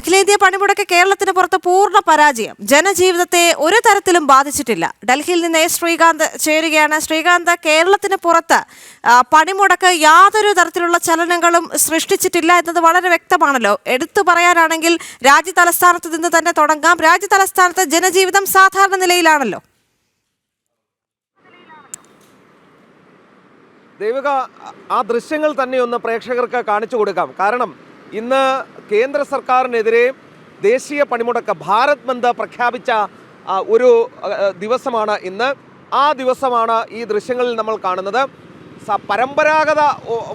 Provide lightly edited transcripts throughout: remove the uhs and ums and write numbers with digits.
അഖിലേന്ത്യാ പണിമുടക്ക് കേരളത്തിന് പുറത്ത് പൂർണ്ണ പരാജയം. ജനജീവിതത്തെ ഒരു തരത്തിലും ബാധിച്ചിട്ടില്ല. ഡൽഹിയിൽ നിന്ന് ശ്രീകാന്ത് ചേരുകയാണ്. ശ്രീകാന്ത്, കേരളത്തിന് പുറത്ത് പണിമുടക്ക് യാതൊരു തരത്തിലുള്ള ചലനങ്ങളും സൃഷ്ടിച്ചിട്ടില്ല എന്നത് വളരെ വ്യക്തമാണല്ലോ. എടുത്തു പറയാനാണെങ്കിൽ രാജ്യ തലസ്ഥാനത്ത് നിന്ന് തന്നെ തുടങ്ങാം. രാജ്യ തലസ്ഥാനത്ത് ജനജീവിതം സാധാരണ നിലയിലാണല്ലോ. ദേവിക, ആ ദൃശ്യങ്ങൾ തന്നെ ഒന്ന് പ്രേക്ഷകർക്ക് കാണിച്ചു കൊടുക്കാം. കാരണം ഇന്ന് കേന്ദ്ര സർക്കാരിനെതിരെ ദേശീയ പണിമുടക്ക് ഭാരത് ബന്ദ് പ്രഖ്യാപിച്ച ഒരു ദിവസമാണ് ഇന്ന്. ആ ദിവസമാണ് ഈ ദൃശ്യങ്ങളിൽ നമ്മൾ കാണുന്നത്. പരമ്പരാഗത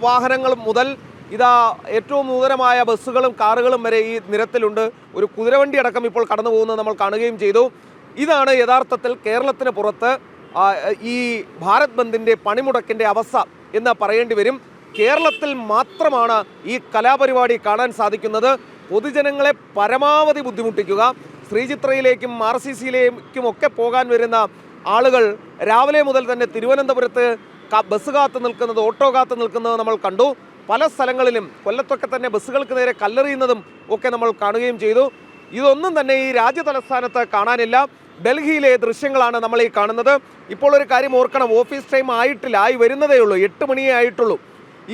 വാഹനങ്ങൾ മുതൽ ഇതാ ഏറ്റവും നൂതനമായ ബസ്സുകളും കാറുകളും വരെ ഈ നിരത്തിലുണ്ട്. ഒരു കുതിരവണ്ടി അടക്കം ഇപ്പോൾ കടന്നു പോകുന്നത് നമ്മൾ കാണുകയും ചെയ്തു. ഇതാണ് യഥാർത്ഥത്തിൽ കേരളത്തിന് പുറത്ത് ഈ ഭാരത് ബന്ദിൻ്റെ പണിമുടക്കിൻ്റെ അവസ്ഥ എന്ന് പറയേണ്ടി വരും. കേരളത്തിൽ മാത്രമാണ് ഈ കലാപരിപാടി കാണാൻ സാധിക്കുന്നത്. പൊതുജനങ്ങളെ പരമാവധി ബുദ്ധിമുട്ടിക്കുക. ശ്രീചിത്രയിലേക്കും RCCയിലേക്കും ഒക്കെ പോകാൻ വരുന്ന ആളുകൾ രാവിലെ മുതൽ തന്നെ തിരുവനന്തപുരത്ത് ബസ് കാത്തു നിൽക്കുന്നത്, ഓട്ടോ കാത്തു നിൽക്കുന്നത് നമ്മൾ കണ്ടു. പല സ്ഥലങ്ങളിലും കൊല്ലത്തൊക്കെ തന്നെ ബസ്സുകൾക്ക് നേരെ കല്ലെറിയുന്നതും ഒക്കെ നമ്മൾ കാണുകയും ചെയ്തു. ഇതൊന്നും തന്നെ ഈ രാജ്യ തലസ്ഥാനത്ത് കാണാനില്ല. ഡൽഹിയിലെ ദൃശ്യങ്ങളാണ് നമ്മൾ ഈ കാണുന്നത്. ഇപ്പോൾ ഒരു കാര്യം ഓർക്കണം, ഓഫീസ് ടൈം ആയിട്ടില്ല, ആയി വരുന്നതേ ഉള്ളൂ. 8 മണിയേ ആയിട്ടുള്ളൂ.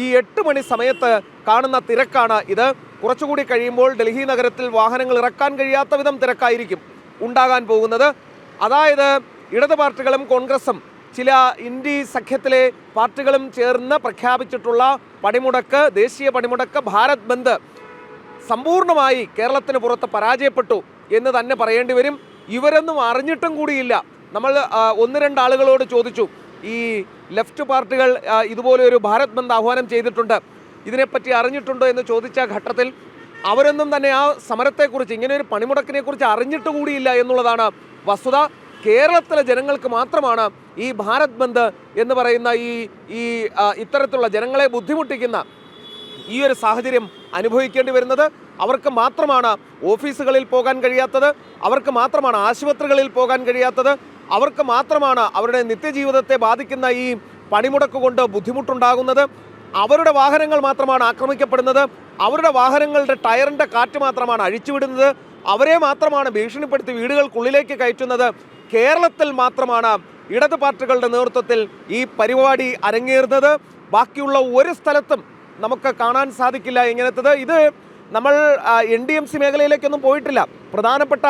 ഈ 8 മണി സമയത്ത് കാണുന്ന തിരക്കാണ് ഇത്. കുറച്ചുകൂടി കഴിയുമ്പോൾ ഡൽഹി നഗരത്തിൽ വാഹനങ്ങൾ ഇറക്കാൻ കഴിയാത്ത വിധം തിരക്കായിരിക്കും ഉണ്ടാകാൻ പോകുന്നത്. അതായത് ഇടത് പാർട്ടികളും കോൺഗ്രസും ചില ഇന്ത്യ സഖ്യത്തിലെ പാർട്ടികളും ചേർന്ന് പ്രഖ്യാപിച്ചിട്ടുള്ള പണിമുടക്ക്, ദേശീയ പണിമുടക്ക് ഭാരത് ബന്ദ് സമ്പൂർണ്ണമായി കേരളത്തിന് പുറത്ത് പരാജയപ്പെട്ടു എന്ന് തന്നെ പറയേണ്ടി വരും. ഇവരൊന്നും അറിഞ്ഞിട്ടും കൂടിയില്ല. നമ്മൾ 1-2 ആളുകളോട് ചോദിച്ചു, ഈ ലെഫ്റ്റ് പാർട്ടികൾ ഇതുപോലെ ഒരു ഭാരത് ബന്ദ് ആഹ്വാനം ചെയ്തിട്ടുണ്ട്, ഇതിനെപ്പറ്റി അറിഞ്ഞിട്ടുണ്ടോ എന്ന് ചോദിച്ച ഘട്ടത്തിൽ അവരൊന്നും തന്നെ ആ സമരത്തെക്കുറിച്ച്, ഇങ്ങനെ ഒരു പണിമുടക്കിനെ കുറിച്ച് അറിഞ്ഞിട്ട് കൂടിയില്ല എന്നുള്ളതാണ് വസ്തുത. കേരളത്തിലെ ജനങ്ങൾക്ക് മാത്രമാണ് ഈ ഭാരത് ബന്ദ് എന്ന് പറയുന്ന ഈ ഇത്തരത്തിലുള്ള ജനങ്ങളെ ബുദ്ധിമുട്ടിക്കുന്ന ഈ ഒരു സാഹചര്യം അനുഭവിക്കേണ്ടി വരുന്നത്. അവർക്ക് മാത്രമാണ് ഓഫീസുകളിൽ പോകാൻ കഴിയാത്തത്, അവർക്ക് മാത്രമാണ് ആശുപത്രികളിൽ പോകാൻ കഴിയാത്തത്, അവർക്ക് മാത്രമാണ് അവരുടെ നിത്യജീവിതത്തെ ബാധിക്കുന്ന ഈ പണിമുടക്ക് കൊണ്ട് ബുദ്ധിമുട്ടുണ്ടാകുന്നത്. അവരുടെ വാഹനങ്ങൾ മാത്രമാണ് ആക്രമിക്കപ്പെടുന്നത്, അവരുടെ വാഹനങ്ങളുടെ ടയറിൻ്റെ കാറ്റ് മാത്രമാണ് അഴിച്ചുവിടുന്നത്, അവരെ മാത്രമാണ് ഭീഷണിപ്പെടുത്തി വീടുകൾക്കുള്ളിലേക്ക് കയറ്റുന്നത്. കേരളത്തിൽ മാത്രമാണ് ഇടത് പാർട്ടികളുടെ നേതൃത്വത്തിൽ ഈ പരിപാടി അരങ്ങേറുന്നത്. ബാക്കിയുള്ള ഒരു സ്ഥലത്തും നമുക്ക് കാണാൻ സാധിക്കില്ല ഇങ്ങനത്തത്. ഇത് നമ്മൾ NDMC മേഖലയിലേക്കൊന്നും പോയിട്ടില്ല. പ്രധാനപ്പെട്ട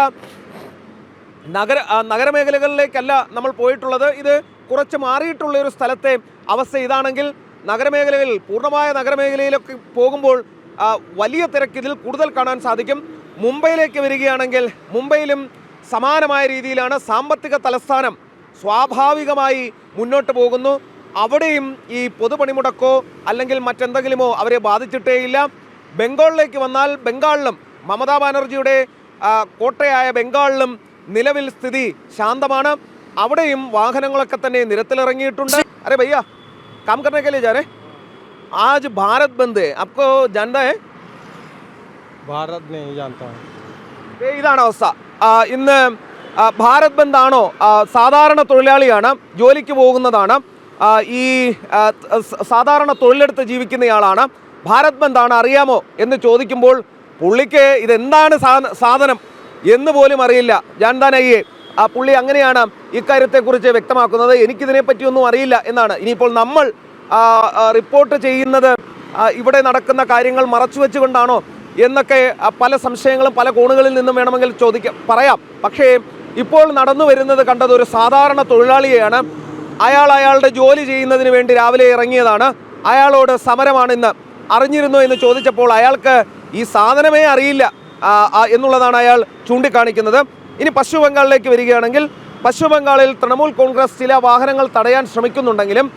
നഗരമേഖലകളിലേക്കല്ല നമ്മൾ പോയിട്ടുള്ളത്. ഇത് കുറച്ച് മാറിയിട്ടുള്ള ഒരു സ്ഥലത്തെ അവസ്ഥ ഇതാണെങ്കിൽ, നഗരമേഖലകളിൽ പൂർണ്ണമായ നഗരമേഖലയിലൊക്കെ പോകുമ്പോൾ വലിയ തിരക്ക് ഇതിൽ കൂടുതൽ കാണാൻ സാധിക്കും. മുംബൈയിലേക്ക് വരികയാണെങ്കിൽ മുംബൈയിലും സമാനമായ രീതിയിലാണ്. സാമ്പത്തിക തലസ്ഥാനം സ്വാഭാവികമായി മുന്നോട്ട് പോകുന്നു. അവിടെയും ഈ പൊതുപണിമുടക്കോ അല്ലെങ്കിൽ മറ്റെന്തെങ്കിലുമോ അവരെ ബാധിച്ചിട്ടേയില്ല. ബംഗാളിലേക്ക് വന്നാൽ ബംഗാളിലും മമതാ ബാനർജിയുടെ കോട്ടയായ ബംഗാളിലും നിലവിൽ സ്ഥിതി ശാന്തമാണ്. അവിടെയും വാഹനങ്ങളൊക്കെ തന്നെ നിരത്തിലിറങ്ങിയിട്ടുണ്ട്. അരെ ഭയ്യ काम करने के लिए जा रहे हैं आज भारत बंद है आपको जानता है भारत नहीं जानता ഇതാണ് അവസ്ഥ. ഇന്ന് ഭാരത് ബന്ദ് ആണോ? സാധാരണ തൊഴിലാളിയാണ്, ജോലിക്ക് പോകുന്നതാണ്, ഈ സാധാരണ തൊഴിലെടുത്ത് ജീവിക്കുന്നയാളാണ്. ഭാരത് ബന്ദ് ആണ് അറിയാമോ എന്ന് ചോദിക്കുമ്പോൾ പുള്ളിക്ക് ഇതെന്താണ് സാധനം എന്ന് പോലും അറിയില്ല. ജാൻതാനയ്യെ പുള്ളി അങ്ങനെയാണ് ഇക്കാര്യത്തെക്കുറിച്ച് വ്യക്തമാക്കുന്നത്. എനിക്കിതിനെപ്പറ്റിയൊന്നും അറിയില്ല എന്നാണ്. ഇനിയിപ്പോൾ നമ്മൾ റിപ്പോർട്ട് ചെയ്യുന്നത് ഇവിടെ നടക്കുന്ന കാര്യങ്ങൾ മറച്ചു വെച്ചുകൊണ്ടാണോ എന്നൊക്കെ പല സംശയങ്ങളും പല കോണുകളിൽ നിന്നും വേണമെങ്കിൽ പറയാം. പക്ഷേ ഇപ്പോൾ നടന്നു വരുന്നത് കണ്ടത് ഒരു സാധാരണ തൊഴിലാളിയെയാണ്. അയാളുടെ ജോലി ചെയ്യുന്നതിന് വേണ്ടി രാവിലെ ഇറങ്ങിയതാണ്. അയാളോട് സമരമാണ് ഇന്ന്. അറിഞ്ഞിരുന്നോ എന്ന് ചോദിച്ചപ്പോൾ അയാൾക്ക് ഈ സാധനമേ അറിയില്ല എന്നുള്ളതാണ് അയാൾ ചൂണ്ടിക്കാണിക്കുന്നത്. ഇനി പശ്ചിമ ബംഗാളിലേക്ക് വരികയാണെങ്കിൽ, പശ്ചിമ ബംഗാളിൽ തൃണമൂൽ കോൺഗ്രസ് ചില വാഹനങ്ങൾ തടയാൻ ശ്രമിക്കുന്നുണ്ടെങ്കിലും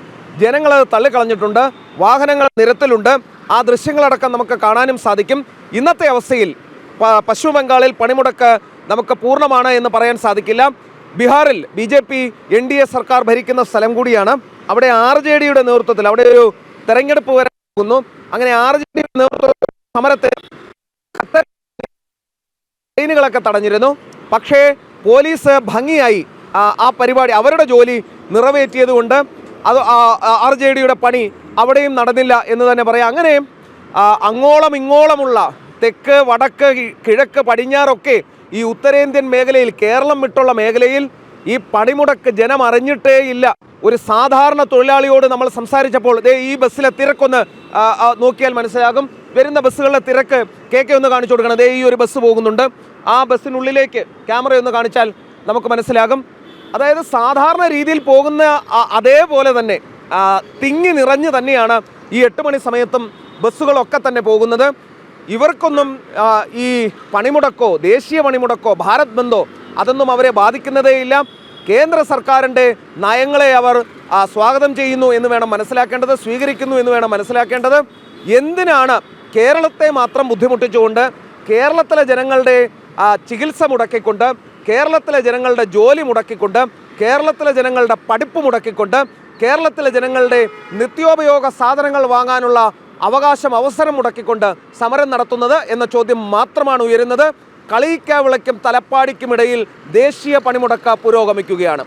ജനങ്ങൾ തള്ളിക്കളഞ്ഞിട്ടുണ്ട്. വാഹനങ്ങൾ നിരത്തിലുണ്ട്. ആ ദൃശ്യങ്ങളടക്കം നമുക്ക് കാണാനും സാധിക്കും. ഇന്നത്തെ അവസ്ഥയിൽ പശ്ചിമ ബംഗാളിൽ പണിമുടക്ക് നമുക്ക് പൂർണ്ണമാണ് എന്ന് പറയാൻ സാധിക്കില്ല. ബീഹാറിൽ BJP NDA സർക്കാർ ഭരിക്കുന്ന സ്ഥലം കൂടിയാണ്. അവിടെ RJDയുടെ നേതൃത്വത്തിൽ അവിടെ ഒരു തെരഞ്ഞെടുപ്പ് വരാൻ പോകുന്നു. അങ്ങനെ RJDയുടെ നേതൃത്വത്തിൽ സമരത്തെ ട്രെയിനുകളൊക്കെ തടഞ്ഞിരുന്നു. പക്ഷേ പോലീസ് ഭംഗിയായി ആ പരിപാടി, അവരുടെ ജോലി നിറവേറ്റിയതുകൊണ്ട് അത് RJDയുടെ പണി അവിടെയും നടന്നില്ല എന്ന് തന്നെ പറയാം. അങ്ങനെ അങ്ങോളം ഇങ്ങോളമുള്ള തെക്ക് വടക്ക് കിഴക്ക് പടിഞ്ഞാറൊക്കെ ഈ ഉത്തരേന്ത്യൻ മേഖലയിൽ കേരളം വിട്ടുള്ള മേഖലയിൽ ഈ പണിമുടക്ക് ജനം അറിഞ്ഞിട്ടേ ഇല്ല. ഒരു സാധാരണ തൊഴിലാളിയോട് നമ്മൾ സംസാരിച്ചപ്പോൾ ഈ ബസ്സിലെ തിരക്കൊന്ന് നോക്കിയാൽ മനസ്സിലാകും. വരുന്ന ബസ്സുകളുടെ തിരക്ക് ഒന്ന് കാണിച്ചു കൊടുക്കണം. ഈ ഒരു ബസ് പോകുന്നുണ്ട്. ആ ബസ്സിനുള്ളിലേക്ക് ക്യാമറ ഒന്ന് കാണിച്ചാൽ നമുക്ക് മനസ്സിലാകും. അതായത് സാധാരണ രീതിയിൽ പോകുന്ന അതേപോലെ തന്നെ തിങ്ങി നിറഞ്ഞ് തന്നെയാണ് ഈ 8 മണി സമയത്തും ബസ്സുകളൊക്കെ തന്നെ പോകുന്നത്. ഇവർക്കൊന്നും ഈ പണിമുടക്കോ ദേശീയ പണിമുടക്കോ ഭാരത് ബന്ദോ അതൊന്നും അവരെ ബാധിക്കുന്നതേയില്ല. കേന്ദ്ര സർക്കാരിൻ്റെ നയങ്ങളെ അവർ സ്വാഗതം ചെയ്യുന്നു എന്ന് വേണം മനസ്സിലാക്കേണ്ടത്, സ്വീകരിക്കുന്നു എന്ന് വേണം മനസ്സിലാക്കേണ്ടത്. എന്തിനാണ് കേരളത്തെ മാത്രം ബുദ്ധിമുട്ടിച്ചുകൊണ്ട്, കേരളത്തിലെ ജനങ്ങളുടെ ചികിത്സ മുടക്കിക്കൊണ്ട്, കേരളത്തിലെ ജനങ്ങളുടെ ജോലി മുടക്കിക്കൊണ്ട്, കേരളത്തിലെ ജനങ്ങളുടെ പഠിപ്പ് മുടക്കിക്കൊണ്ട്, കേരളത്തിലെ ജനങ്ങളുടെ നിത്യോപയോഗ സാധനങ്ങൾ വാങ്ങാനുള്ള അവസരം മുടക്കിക്കൊണ്ട് സമരം നടത്തുന്നത് എന്ന ചോദ്യം മാത്രമാണ് ഉയരുന്നത്. കളിയിക്കാവിളയ്ക്കും തലപ്പാടിക്കുമിടയിൽ ദേശീയ പണിമുടക്ക് പുരോഗമിക്കുകയാണ്.